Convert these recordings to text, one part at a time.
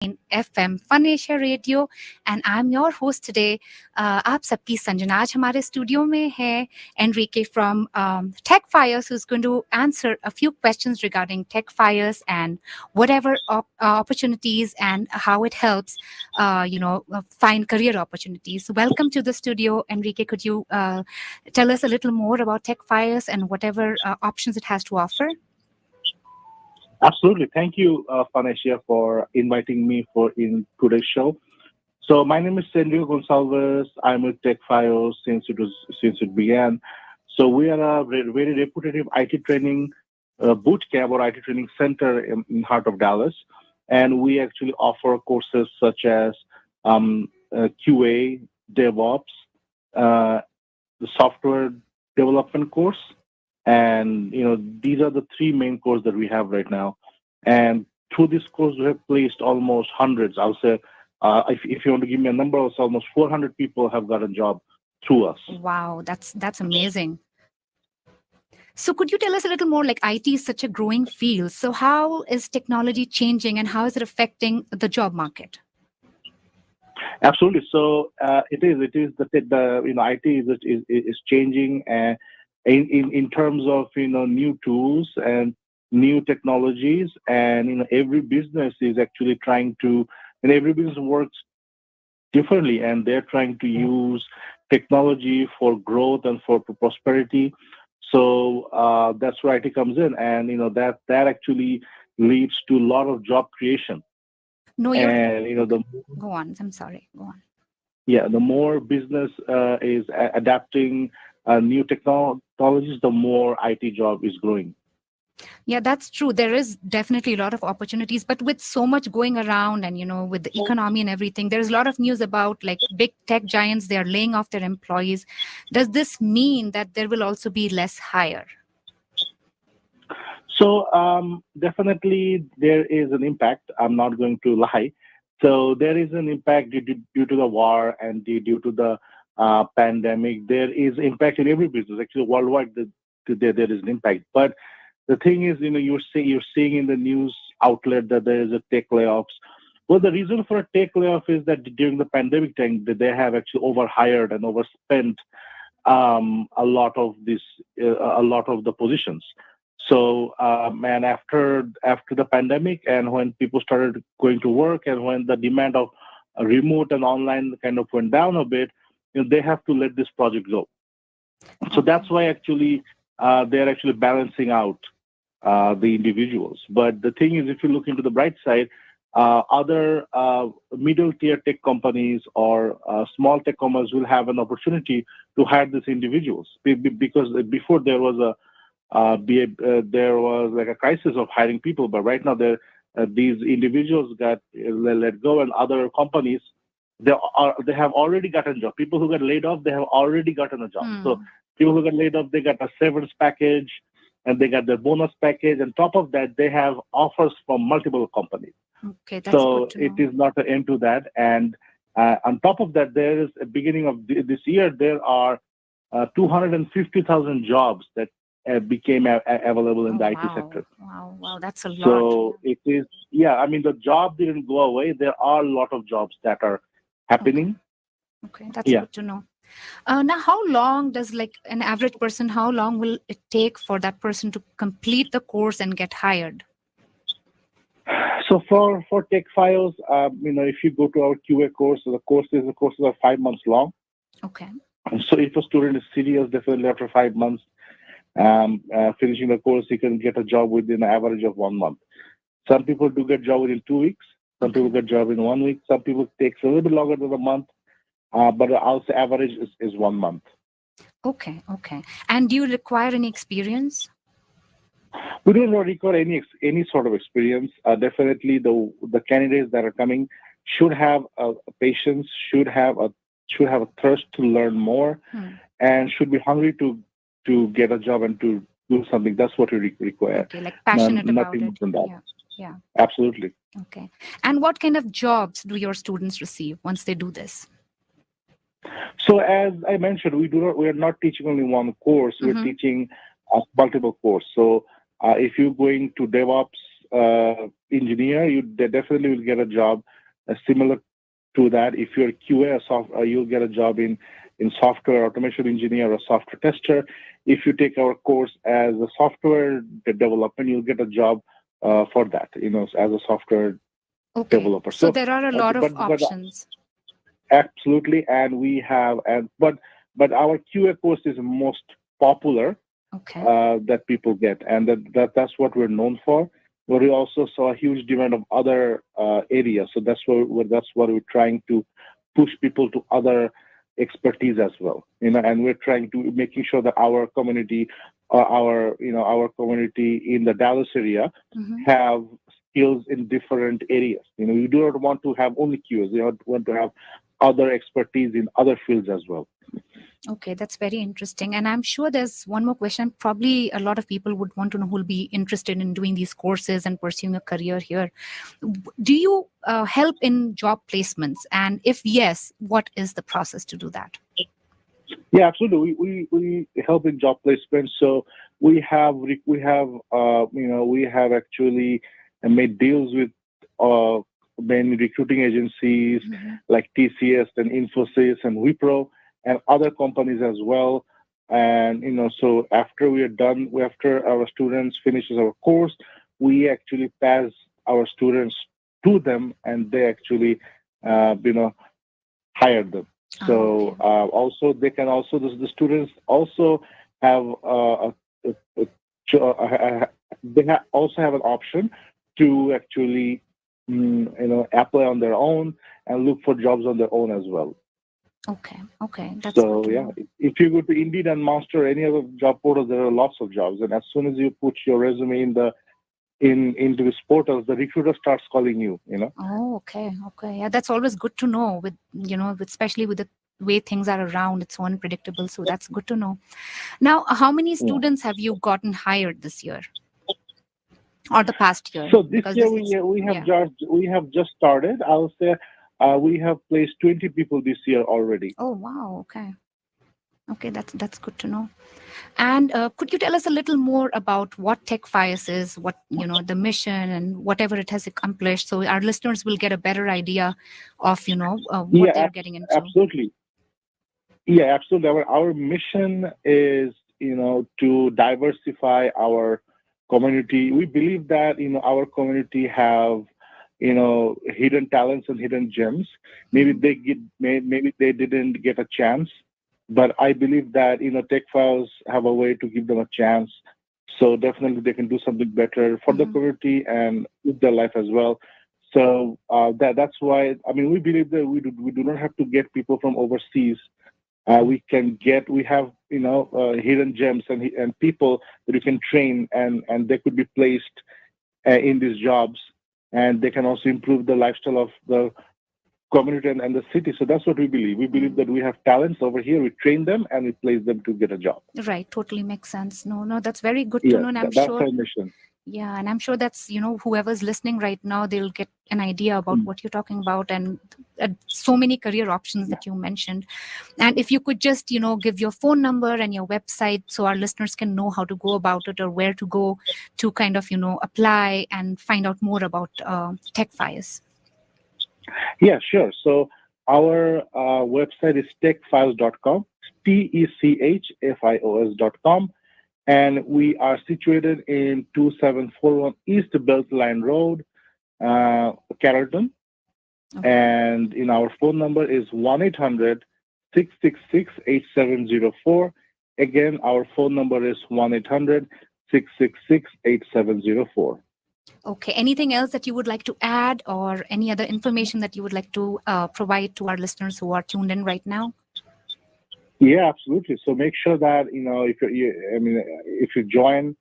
FM Funasia Radio, and I'm your host today. आप सबकी संजना आज हमारे स्टूडियो में है Enrique from Tech Fires, who's going to answer a few questions regarding Tech Fires and whatever opportunities and how it helps, find career opportunities. Welcome to the studio, Enrique. Could you tell us a little more about Tech Fires and whatever options it has to offer? Absolutely. Thank you, Funasia, for inviting me for in today's show. So my name is Enrique Gonsalves. I'm with TechFiles since it began. So we are a very reputative IT training boot camp or IT training center in heart of Dallas, and we actually offer courses such as QA, DevOps, the software development course, and these are the three main courses that we have right now. And through this course, we have placed almost hundreds. I would say, if you want to give me a number, it's almost 400 people have got a job through us. Wow, that's amazing. So could you tell us a little more, like IT is such a growing field. So how is technology changing and how is it affecting the job market? Absolutely. So it is IT is changing in terms of new tools and new technologies, and every business is actually trying to, and every business works differently, and they're trying to use technology for growth and for prosperity. So that's where IT comes in, and that actually leads to a lot of job creation. No, and go on. I'm sorry. Go on. Yeah, the more business is adapting new technologies, the more IT job is growing. Yeah, that's true. There is definitely a lot of opportunities, but with so much going around and, with the economy and everything, there's a lot of news about like big tech giants, they are laying off their employees. Does this mean that there will also be less hire? So definitely there is an impact. I'm not going to lie. So there is an impact due to the war and due to the pandemic. There is impact in every business. Actually, worldwide, there is an impact. But the thing is, you're seeing in the news outlet that there is a tech layoffs. Well, the reason for a tech layoff is that during the pandemic time, that they have actually overhired and overspent a lot of the positions. So, and after the pandemic, and when people started going to work, and when the demand of remote and online kind of went down a bit, they have to let this project go. So that's why actually they're actually balancing out the individuals. But the thing is, if you look into the bright side, other middle tier tech companies or small tech companies will have an opportunity to hire these individuals, because before there was like a crisis of hiring people, but right now these individuals got let go, and other companies they have already gotten a job. People who got laid off, they have already gotten a job. So people who got laid off, they got a severance package, and they got their bonus package. And top of that, they have offers from multiple companies. Okay, that's so good to know. It is not an end to that. And on top of that, there is a beginning of this year, there are 250,000 jobs that became available in the IT sector. Wow, that's a lot. So it is, the job didn't go away. There are a lot of jobs that are happening. Okay, that's good to know. Now, how long does an average person, how long will it take for that person to complete the course and get hired? So for Tech Files, if you go to our QA course, the courses are 5 months long. Okay. So if a student is serious, definitely after 5 months, finishing the course, he can get a job within an average of 1 month. Some people do get job within 2 weeks. Some people get job in 1 week. Some people takes a little bit longer than a month. But I'll say average is 1 month. Okay. And do you require any experience? We don't require any sort of experience. Definitely, the candidates that are coming should have patience, should have a thirst to learn more, and should be hungry to get a job and to do something. That's what we require. Okay, like passionate about nothing it. more than that. Yeah. Absolutely. Okay. And what kind of jobs do your students receive once they do this? So as I mentioned, we are not teaching only one course. We're teaching multiple courses. So if you're going to DevOps engineer, they definitely will get a job similar to that. If you're QA, you'll get a job in software automation engineer or software tester. If you take our course as a software development, you'll get a job for that, as a software Okay. developer. So So, there are a lot of but options. absolutely, and we have, and but our QA course is most popular Okay. that people get, and that's what we're known for. But we also saw a huge demand of other areas, so that's what we're trying to push people to other expertise as well. And we're trying to making sure that our community, our community in the Dallas area, Hmm. have skills in different areas. You do not want to have only QAs. You want to have other expertise in other fields as well. Okay, that's very interesting. And I'm sure there's one more question. Probably a lot of people would want to know who will be interested in doing these courses and pursuing a career here. Do you help in job placements? And if yes, what is the process to do that? Yeah, absolutely. We help in job placement. So we have actually made deals with many recruiting agencies Hmm. like TCS and Infosys and Wipro and other companies as well. And so after our students finishes our course, we actually pass our students to them, and they actually hire them. Oh, okay. So also they can also the students also have a also have an option to actually apply on their own and look for jobs on their own as well. Okay. Okay. That's good So to yeah, know. if you go to Indeed and Monster, any other job portals, there are lots of jobs, and as soon as you put your resume into this portal, the recruiter starts calling you. Oh, okay. Okay. Yeah, that's always good to know especially with the way things are around, it's so unpredictable. So that's good to know. Now, how many Yeah. students have you gotten hired this year or the past year? So this Because year this is, yeah. we have just started. I'll say we have placed 20 people this year already. Oh, wow. Okay. Okay, that's good to know. And could you tell us a little more about what Tech Fires is, what the mission, and whatever it has accomplished, so our listeners will get a better idea of what Yeah, they're getting into. absolutely. Yeah, absolutely. Our mission is, to diversify our community. We believe that, our community have, hidden talents and hidden gems. Maybe Hmm. maybe they didn't get a chance, but I believe that, Tech Files have a way to give them a chance. So definitely they can do something better for the Hmm. community and with their life as well. So that's why, I mean, we believe that we do not have to get people from overseas. We have hidden gems and people that you can train, and they could be placed in these jobs, and they can also improve the lifestyle of the community and the city. So that's what we believe. We believe Hmm. that we have talents over here, we train them, and we place them to get a job. Right, totally makes sense. No, no, that's very good to Yes, know, and I'm that's sure. our mission. Yeah, and I'm sure that's, whoever's listening right now, they'll get an idea about Mm. what you're talking about, and so many career options that you mentioned. And if you could just, give your phone number and your website so our listeners can know how to go about it or where to go to kind of, apply and find out more about Tech Fires. Yeah, sure. So our website is techfiles.com, techfios.com. And we are situated in 2741 East Beltline Road, Carrollton. Okay. And in our phone number is 1-800-666-8704. Again, our phone number is 1-800-666-8704. Okay. Anything else that you would like to add, or any other information that you would like to provide to our listeners who are tuned in right now? Yeah, absolutely. So make sure that, if you join,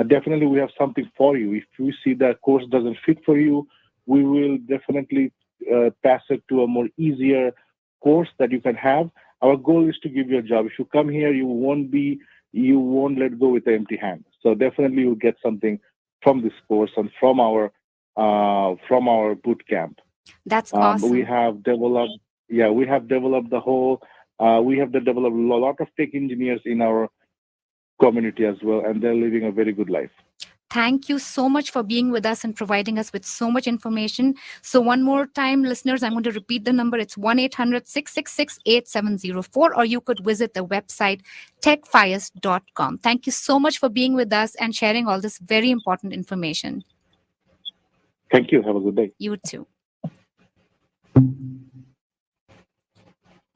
definitely we have something for you. If we see that course doesn't fit for you, we will definitely pass it to a more easier course that you can have. Our goal is to give you a job. If you come here, you won't let go with an empty hand. So definitely you'll get something from this course and from our boot camp. That's We awesome. have developed, we have developed we have developed a lot of tech engineers in our community as well, and they're living a very good life. Thank you so much for being with us and providing us with so much information. So, one more time, listeners, I'm going to repeat the number. It's 1 800 666 8704, or you could visit the website techfires.com. Thank you so much for being with us and sharing all this very important information. Thank you. Have a good day. You too.